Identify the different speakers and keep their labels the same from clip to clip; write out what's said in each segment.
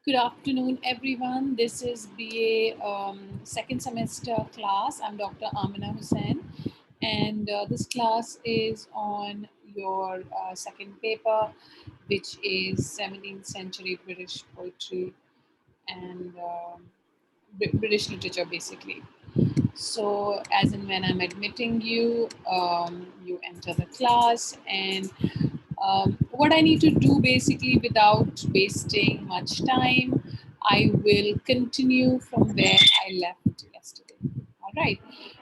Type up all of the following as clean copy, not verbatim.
Speaker 1: Good afternoon, everyone. This is BA second semester class. I'm Dr. Amina Hussain, and this class is on your second paper, which is 17th century British poetry and British literature, basically. So, as and when I'm admitting you, you enter the class, and what I need to do basically without wasting much time, I will continue from where I left yesterday. All right.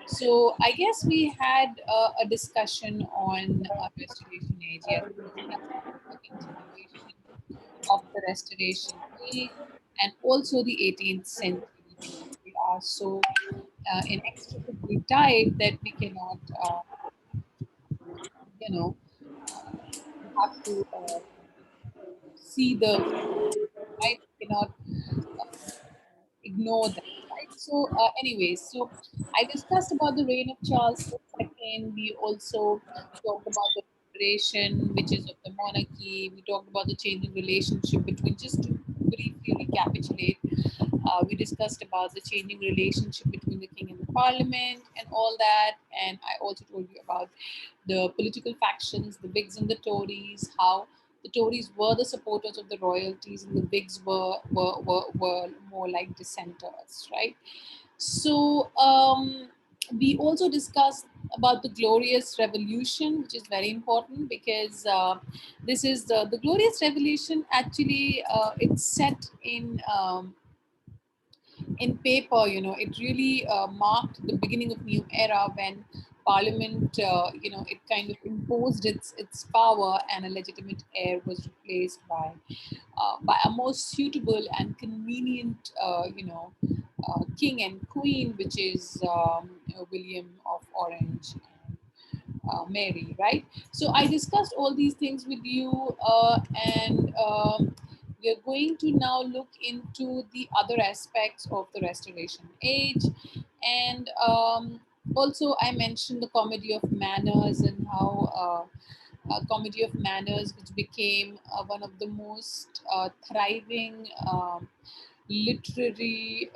Speaker 1: So I guess we had a discussion on Restoration Age. Yes, we discussed the continuation of the Restoration Age and also the 18th century too. They are so inextricably tied that we cannot, you know, we have to see the right. We cannot ignore that, right? So, anyways, so I discussed about the reign of Charles II. We also talked about the liberation, which is of the monarchy. We talked about the changing relationship between, just to briefly recapitulate, we discussed about the changing relationship between the king and the parliament and all that. And I also told you about the political factions, the Whigs and the Tories, how the Tories were the supporters of the royalties and the Whigs were more like dissenters, right? So we also discussed about the Glorious Revolution, which is very important because this is the Glorious Revolution. Actually, it's set in paper. It really marked the beginning of new era when Parliament, it kind of imposed its power, and a legitimate heir was replaced by a more suitable and convenient, king and queen, which is William of Orange and Mary, right? So I discussed all these things with you, and we are going to now look into the other aspects of the Restoration Age, and also I mentioned the comedy of manners and how. Comedy of Manners, which became one of the most thriving literary,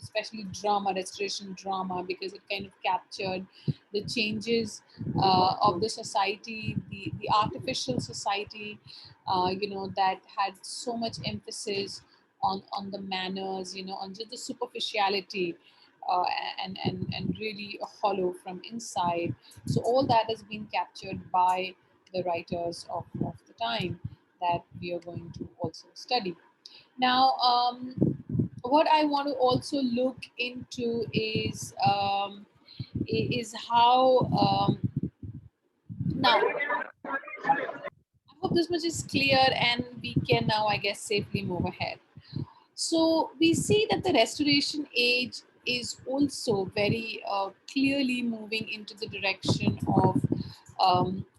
Speaker 1: especially drama, restoration drama, because it kind of captured the changes of the society, the artificial society, that had so much emphasis on the manners, on just the superficiality. And really hollow from inside. So all that has been captured by the writers of the time that we are going to also study. Now, what I want to also look into is how now. I hope this much is clear, and we can now, I guess, safely move ahead. So we see that the Restoration Age is also very clearly moving into the direction of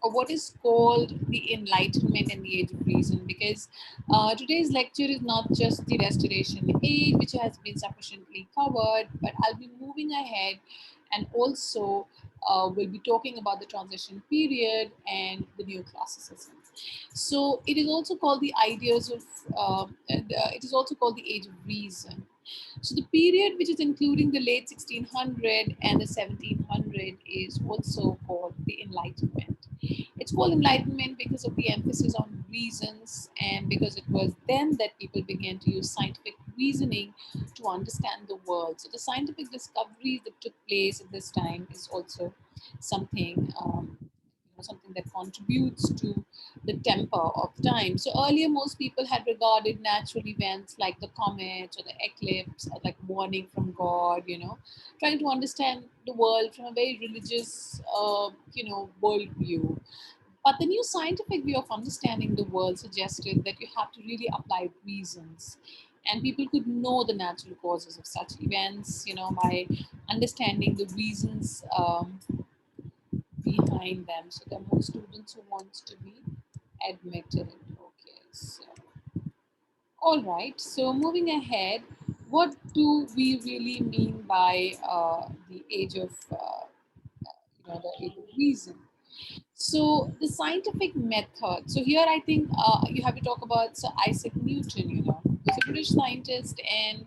Speaker 1: what is called the Enlightenment and the Age of Reason. Because today's lecture is not just the Restoration Age, which has been sufficiently covered, but I'll be moving ahead and also we'll be talking about the transition period and the new classicism. So it is also called the ideas of, it is also called the age of reason. So the period which is including the late 1600 and the 1700 is also called the Enlightenment. It's called Enlightenment because of the emphasis on reasons, and because it was then that people began to use scientific reasoning to understand the world. So the scientific discoveries that took place at this time is also something something that contributes to the temper of time. So earlier, most people had regarded natural events like the comet or the eclipse or like warning from God, trying to understand the world from a very religious, worldview. But the new scientific way of understanding the world suggested that you have to really apply reasons. And people could know the natural causes of such events, by understanding the reasons behind them. So there are more students who wants to be admitted. Okay, so all right. So moving ahead, what do we really mean by the age of the age of reason? So the scientific method. So here I think you have to talk about Sir Isaac Newton. He's a British scientist, and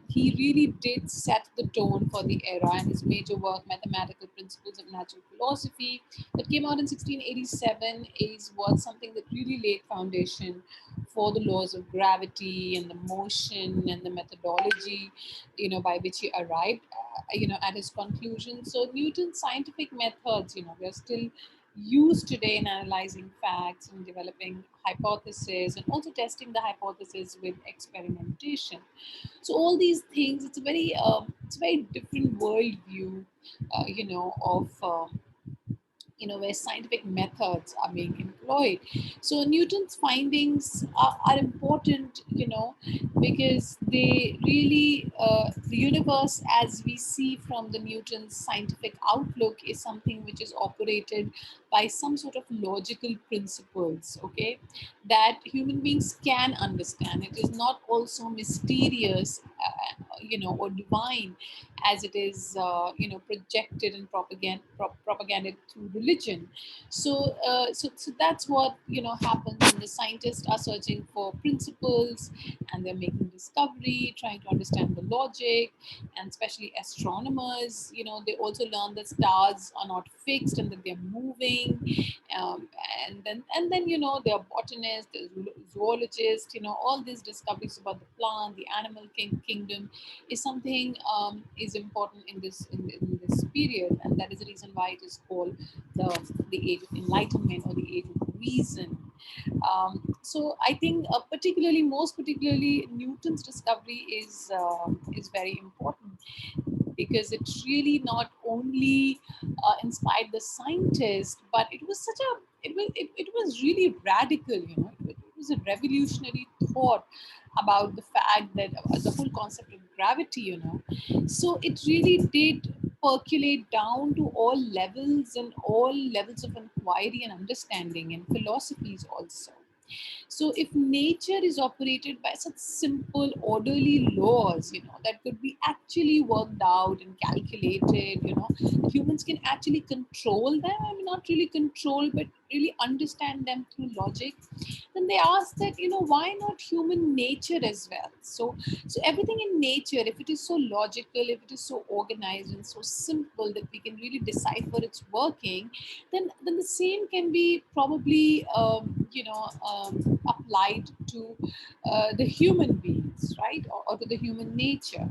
Speaker 1: he really did set the tone for the era. And his major work, Mathematical Principles of Natural Philosophy, that came out in 1687, is was something that really laid foundation for the laws of gravity and the motion and the methodology, by which he arrived, at his conclusion. So Newton's scientific methods, we are still used today in analyzing facts and developing hypotheses and also testing the hypothesis with experimentation. So all these things, it's a very different worldview, of where scientific methods are being employed. So Newton's findings are important, because they really, the universe as we see from the Newton's scientific outlook is something which is operated by some sort of logical principles, okay, that human beings can understand. It is not also mysterious, or divine, as it is, projected and propagated through religion. So that's what happens, and the scientists are searching for principles, and they're making discovery, trying to understand the logic, and especially astronomers, they also learn that stars are not fixed and that they're moving, um, and then there are botanists, there's zoologists, all these discoveries about the plant, the animal kingdom is something, is important in this period, and that is the reason why it is called the age of enlightenment or the age of reason. So I think, most particularly, Newton's discovery is very important, because it really not only inspired the scientist, but it was such a it was really radical. It was a revolutionary thought about the fact that, the whole concept of gravity. So it really did percolate down to all levels of inquiry and understanding and philosophies also. So if nature is operated by such simple, orderly laws, that could be actually worked out and calculated, humans can actually control them. I mean, not really control, but really understand them through logic. Then they ask that, why not human nature as well? So everything in nature, if it is so logical, if it is so organized and so simple that we can really decipher its working, then the same can be probably, applied to the human beings, right, or to the human nature.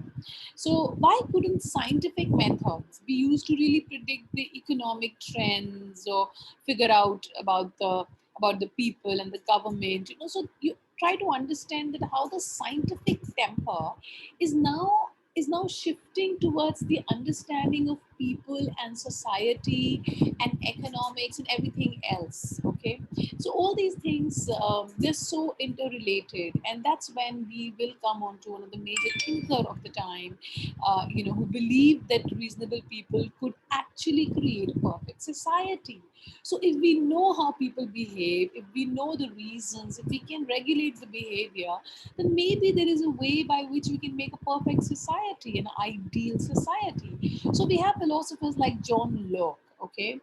Speaker 1: So why couldn't scientific methods be used to really predict the economic trends or figure out about the people and the government? So you try to understand that how the scientific temper is now shifting towards the understanding of people and society and economics and everything else. Okay, so all these things, they're so interrelated, and that's when we will come on to one of the major thinker of the time, who believed that reasonable people could actually create a perfect society. So if we know how people behave, if we know the reasons, if we can regulate the behavior, then maybe there is a way by which we can make a perfect society, an ideal society. So we have philosophers like John Locke, okay,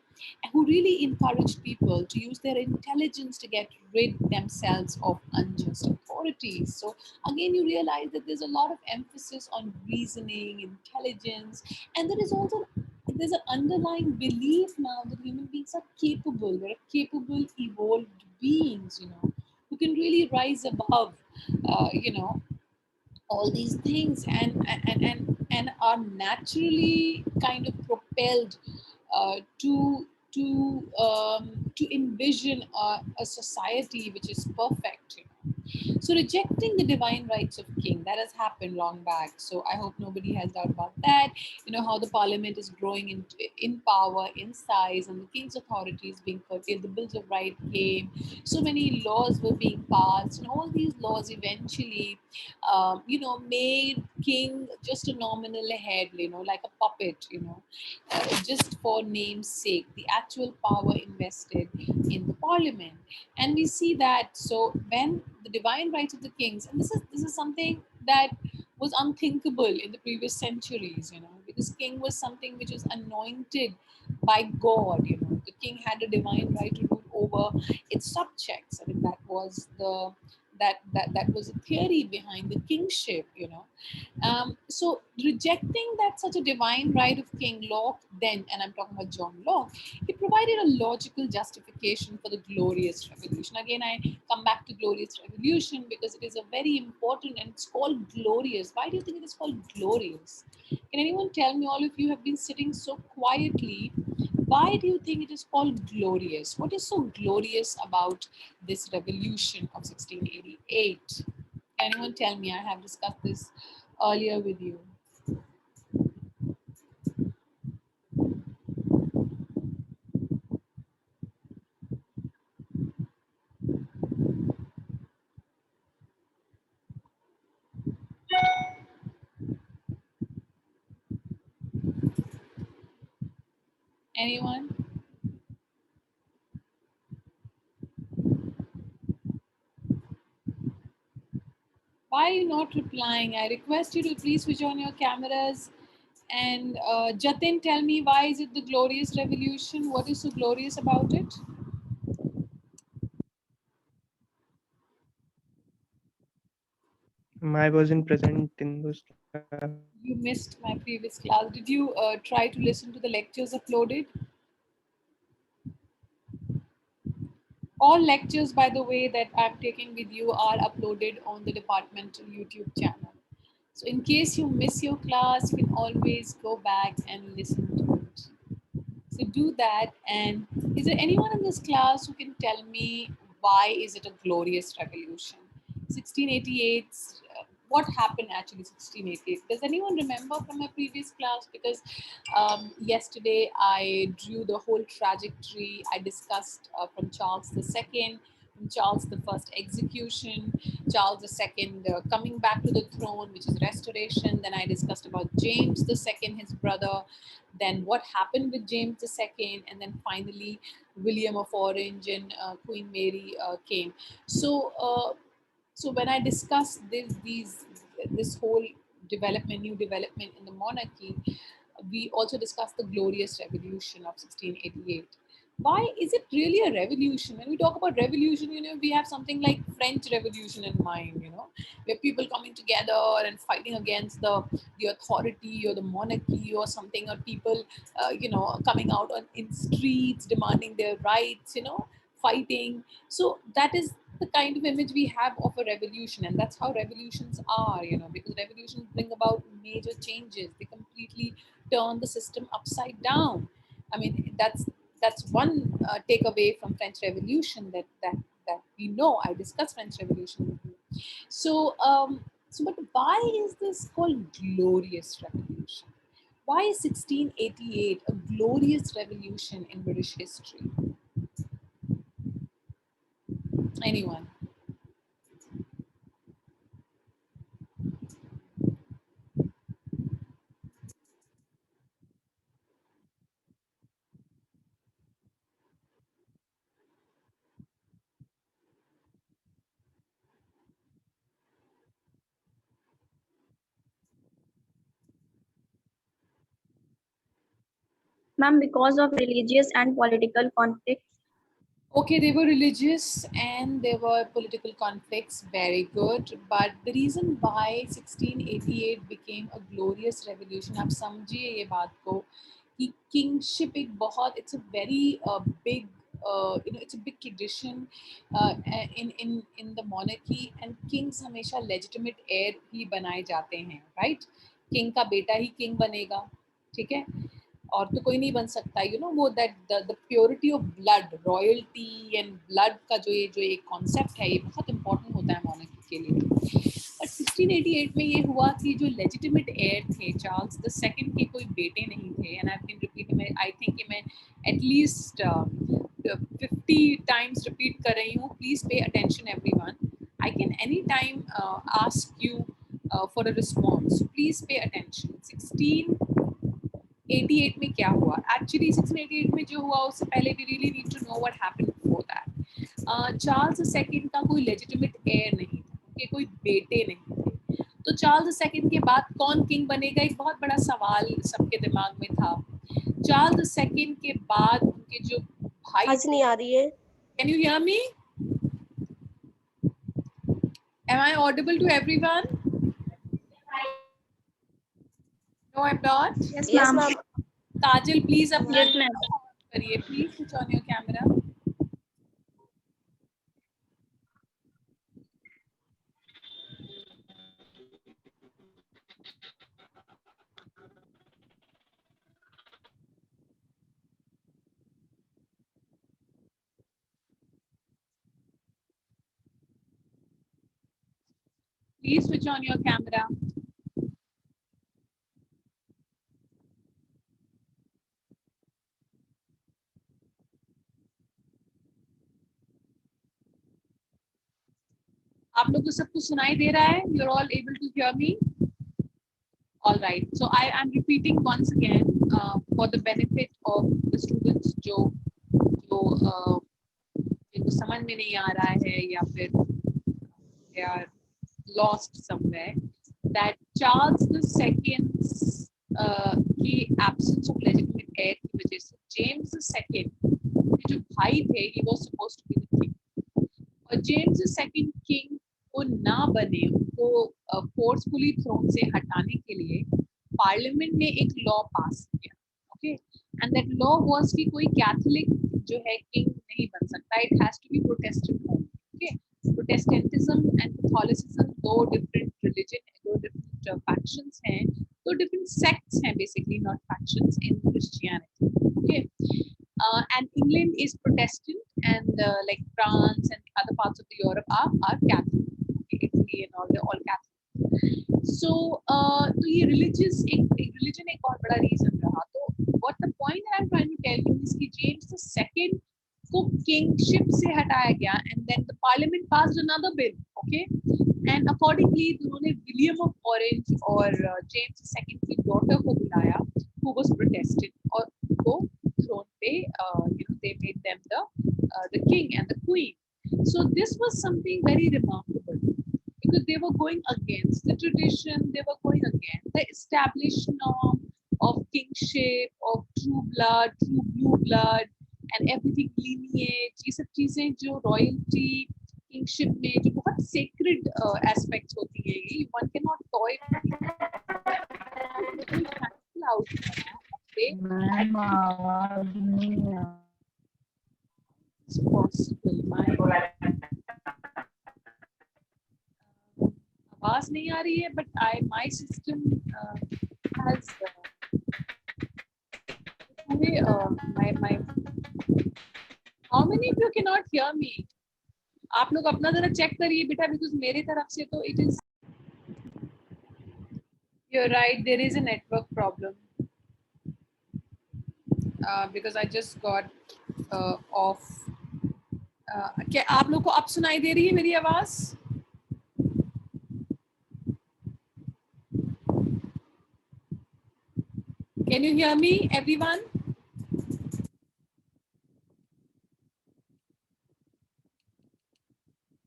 Speaker 1: who really encouraged people to use their intelligence to get rid themselves of unjust authorities. So again, you realize that there's a lot of emphasis on reasoning, intelligence, and there's an underlying belief now that human beings are capable. They're capable, evolved beings, who can really rise above, all these things, and are naturally kind of propelled, to envision a society which is perfect. So rejecting the divine rights of king, that has happened long back. So I hope nobody has doubt about that. How the parliament is growing in power, in size, and the king's authority is being curtailed. The bills of right came. So many laws were being passed, and all these laws eventually, made king just a nominal head, like a puppet, just for name's sake. The actual power invested in the parliament, and we see that. So when the divine rights of the kings, and this is something that was unthinkable in the previous centuries, because king was something which was anointed by God. the king had a divine right to rule over its subjects. I mean, that was the that was a theory behind the kingship, you know. So rejecting that such a divine right of King Locke then, and I'm talking about John Locke, he provided a logical justification for the Glorious Revolution. Again, I come back to Glorious Revolution because it is a very important, and it's called glorious. Why do you think it is called glorious? Can anyone tell me? All of you have been sitting so quietly. Why do you think it is called glorious? What is so glorious about this revolution of 1688? Can anyone tell me? I have discussed this earlier with you. Anyone? Why are you not replying? I request you to please switch on your cameras. And Jatin, tell me, why is it the glorious revolution? What is so glorious about it?
Speaker 2: I wasn't present in those classes.
Speaker 1: You missed my previous class. Did you try to listen to the lectures uploaded? All lectures, by the way, that I'm taking with you are uploaded on the departmental YouTube channel. So in case you miss your class, you can always go back and listen to it. So do that. And is there anyone in this class who can tell me why is it a glorious revolution? 1688. What happened actually 1688? Does anyone remember from my previous class? Because yesterday I drew the whole trajectory. I discussed from Charles II, from Charles the First execution, Charles II coming back to the throne, which is restoration. Then I discussed about James II, his brother, then what happened with James II, and then finally William of Orange and Queen Mary came. So, so when I discuss this whole development, new development in the monarchy, we also discussed the glorious revolution of 1688. Why is it really a revolution? When we talk about revolution, you know, we have something like French Revolution in mind, you know, where people coming together and fighting against the authority or the monarchy or something, or people, you know, coming out on in streets demanding their rights, you know, fighting. So that is the kind of image we have of a revolution, and that's how revolutions are, you know, because revolutions bring about major changes. They completely turn the system upside down. I mean, that's one takeaway from French Revolution, that we know. I discussed French Revolution with you. So but why is this called glorious revolution? Why is 1688 a glorious revolution in British history? Anyone?
Speaker 3: Ma'am, because of religious and political conflicts.
Speaker 1: Okay, they were religious and there were political conflicts, very good. But the reason why 1688 became a glorious revolution, आप समझिए ये बात को, कि kingship एक बहुत, it's a very big, you know, it's a big tradition in the monarchy, and kings हमेशा legitimate heir ही बनाए जाते हैं, right? King का बेटा ही king बनेगा, ठीक है? और तो कोई नहीं बन सकता, यू नो, वो that the purity of blood, royalty and blood का जो एक कॉन्सेप्ट है, ये बहुत इंपॉर्टेंट होता है मोनार्की के लिए। बट 1688 में ये हुआ कि जो लेजिटिमेट एयर थे, चार्ल्स द सेकंड के कोई बेटे नहीं थे, एंड आई कैन रिपीट, मैं आई थिंक मैं एटलीस्ट 50 टाइम्स रिपीट कर रही हूँ, please pay attention everyone. I can any time ask you for a response, please pay attention. 1688 में क्या हुआ? एक्चुअली 1688 में जो हुआ उससे पहले we really need to know what happened before that. Charles second का कोई लेजिटिमेट हेयर नहीं था, उनके कोई बेटे नहीं थे। तो चार्ल्स सेकंड के बाद कौन किंग बनेगा, एक बहुत बड़ा सवाल सबके दिमाग में था। चार्ल्स सेकंड के बाद उनके जो भाई,
Speaker 4: आज नहीं आ रही है।
Speaker 1: can you hear me? Am I audible to everyone? No, I'm not.
Speaker 3: Yes,
Speaker 4: Yes,
Speaker 3: ma'am.
Speaker 4: ma'am.
Speaker 1: Kajal, please अपना
Speaker 3: Yes, ma'am.
Speaker 1: करिए, please switch on your camera. Please switch on your camera. आप लोग को सब कुछ सुनाई दे रहा है? You're all able to hear me? All right. So I am repeating once again for the benefit of the students जो जिनको समझ में नहीं आ रहा है या फिर they are lost somewhere, that Charles the Second's की absence of legitimate heir की वजह से James the Second के जो भाई थे, he was supposed to be the king. और जेम्स सेकंड किंग वो ना बने, उनको फोर्सफुली थ्रोन से हटाने के लिए पार्लियामेंट ने एक लॉ पास किया. Okay, and that law was कि कोई कैथोलिक जो है किंग नहीं बन सकता, it has to be Protestant only. Okay, Protestantism and Catholicism दो डिफरेंट रिलीजन, दो डिफरेंट फैक्शंस हैं, दो डिफरेंट सेक्ट्स हैं basically, not factions in Christianity. Okay, and England is Protestant, and like France and other parts of the Europe are Catholic. Okay, Italy and all, they're all Catholic. So तो ये एक religion एक बहुत बड़ा reason रहा. तो what the point I'm trying to tell you is कि James the Second को kingship से हटाया गया, and then the parliament passed another bill. Okay, and accordingly उन्होंने विलियम ऑफ ऑरेंज और जेम्स सेकंड की डॉटर को बुलाया, who was Protestant, और उनको throne पे they made them the king and the queen. So this was something very remarkable because they were going against the tradition, they were going against the established norm of kingship, of true blood, true blue blood, and everything lineage. ये सब चीजें जो royalty kingship में जो बहुत sacred aspects होती है, ये one cannot toy with it. It's possible. आवाज नहीं आ रही है, but my system has my how many of you cannot hear me? आप लोग अपना जरा चेक करिए बेटा, because मेरे तरफ से तो it is. You're right, there is a network problem because I just got off. क्या आप लोग को अब सुनाई दे रही है मेरी आवाज? Can you hear me, everyone?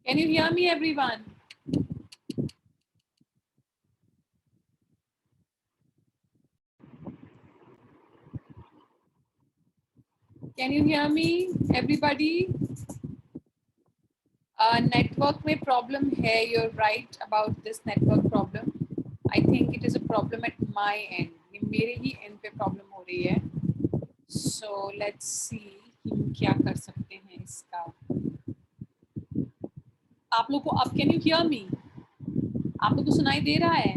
Speaker 1: Can you hear me, everyone? Can you hear me, everybody? Network में problem है. You're right about this network problem. I think it is a problem at my end. ये मेरे ही end पे problem हो रही है. So let's see हम क्या कर सकते हैं इसका. आप लोग को अब can you hear me? आप लोग को सुनाई दे रहा है?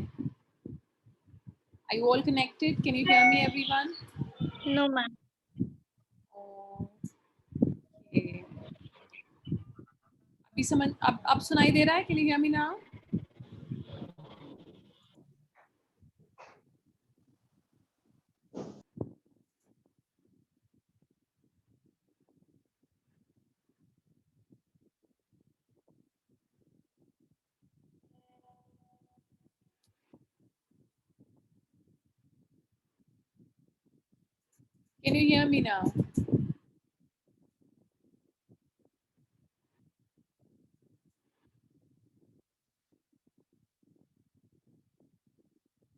Speaker 1: Are you all connected? Can you hear me, everyone?
Speaker 3: No, ma'am.
Speaker 1: Okay. अभी समझ अब सुनाई दे रहा है? Can you hear me now? Can you hear me now?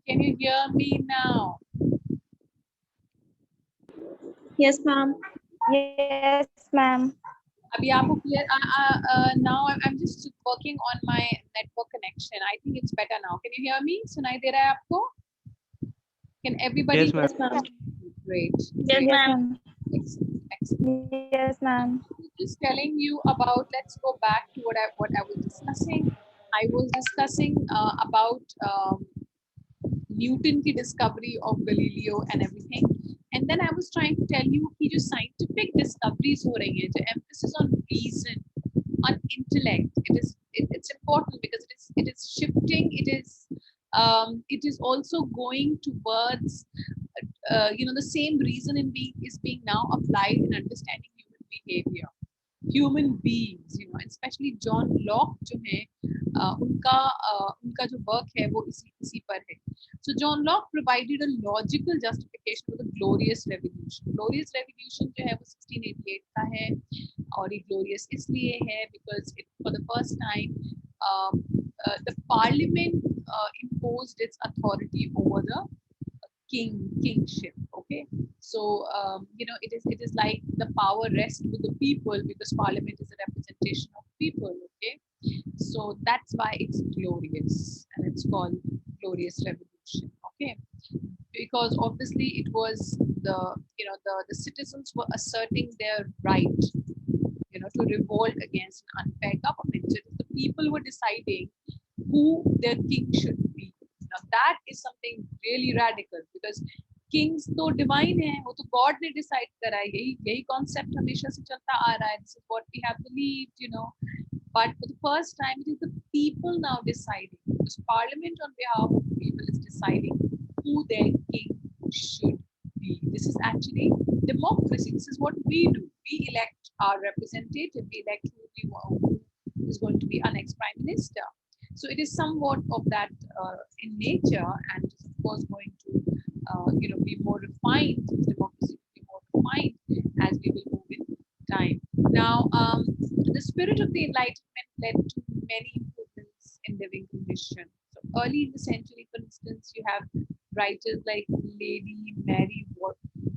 Speaker 1: Can you hear me now?
Speaker 3: Yes, ma'am. Yes, ma'am.
Speaker 1: अभी आपको clear? Now I'm just working on my network connection. I think it's better now. Can you hear me? सुनाई दे रहा है आपको? Can everybody
Speaker 2: Yes,
Speaker 1: hear
Speaker 2: ma'am.
Speaker 3: Yes, ma'am.
Speaker 1: me? Great.
Speaker 3: Yes,
Speaker 1: Great.
Speaker 3: ma'am.
Speaker 1: Excellent. Excellent.
Speaker 3: Yes, ma'am.
Speaker 1: Just telling you about. Let's go back to what I was discussing. I was discussing about Newton की discovery of Galileo and everything. And then I was trying to tell you कि जो scientific discoveries हो रही हैं, जो emphasis on reason, on intellect, it's important because it is shifting. It is also going towards the same reason in being is being now applied in understanding human behavior, human beings, especially John Locke जो है उनका जो work है वो इसी पर है. So John Locke provided a logical justification for the glorious revolution. Glorious revolution जो है वो 1688 का है और ये glorious इसलिए है because for the first time the parliament imposed its authority over the kingship. Okay, so it is like the power rests with the people because parliament is a representation of people. Okay, so that's why it's glorious and it's called glorious revolution. Okay, because obviously it was the citizens were asserting their right, to revolt against an unfair government. So the people were deciding who their king should be. Now that is something really radical because kings तो divine है, वो तो God ने decide करा है. यही concept हमेशा से चलता आ रहा है. This is what we have believed. But for the first time, it is the people now deciding. Because Parliament, on behalf of the people, is deciding who their king should be. This is actually democracy. This is what we do. We elect our representative. We elect who is going to be our next prime minister. So it is somewhat of that in nature, and it is of course going to, be more refined. Democracy will be more refined as we will move in time. Now, the spirit of the Enlightenment led to many improvements in living conditions. So early in the century, for instance, you have writers like Lady Mary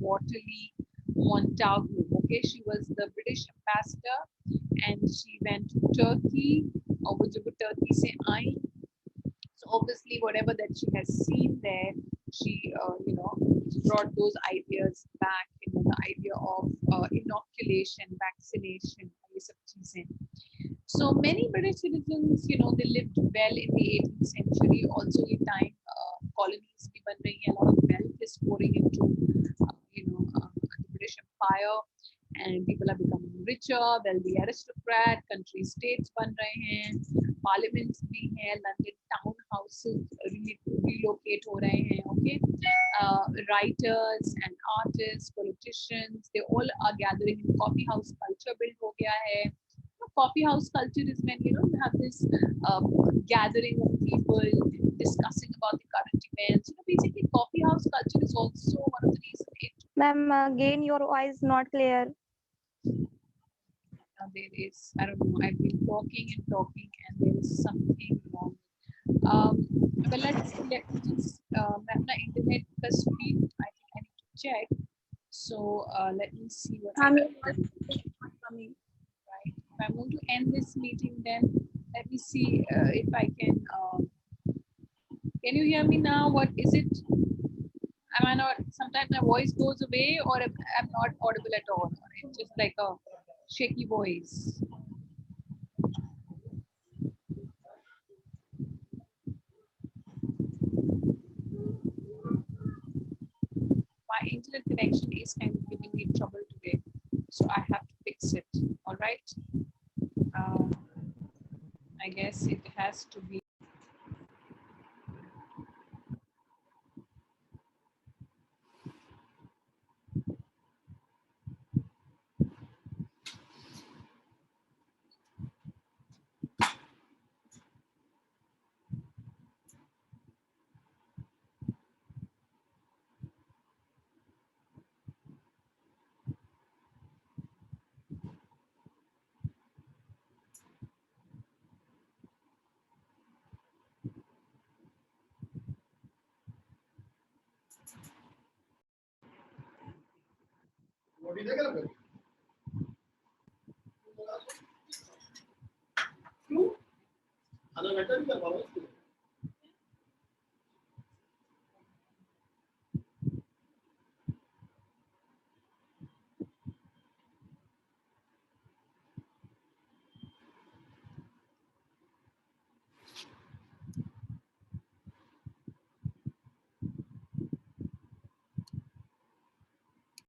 Speaker 1: Waterley Montagu. Okay, she was the British ambassador, and she went to Turkey, or which Turkey say I. So obviously, whatever that she has seen there, she brought those ideas back. The idea of inoculation, vaccination, ये सब चीजें. So many British citizens, they lived well in the 18th century. Also, in time, colonies भी बन रही हैं. A lot of wealth is pouring into, the British Empire, and people are becoming richer, wealthy aristocrat, country states बन रहे हैं, parliaments भी हैं, London town houses relocate हो रहे हैं. Okay, writers and artists, politicians, they all are gathering in coffee house culture built हो गया है. Coffee house culture is when you have this gathering of people discussing about the current events. Basically, coffee house culture is also one of the reasons
Speaker 3: Ma'am, again your voice not clear.
Speaker 1: there is, I don't know, I've been talking and talking and there is something wrong. But let me just my internet the speed. I think I need to check. So let me see what I
Speaker 3: Ma'am,
Speaker 1: can
Speaker 3: your
Speaker 1: do.
Speaker 3: voice is not coming.
Speaker 1: Right. If I'm going to end this meeting, then let me see if I can. Can you hear me now? What is it? Am I not? Sometimes my voice goes away, or I'm not audible at all. Or it's just like a shaky voice. My internet connection is kind of giving me trouble today, so I have to fix it. All right. Um, I guess it has to be.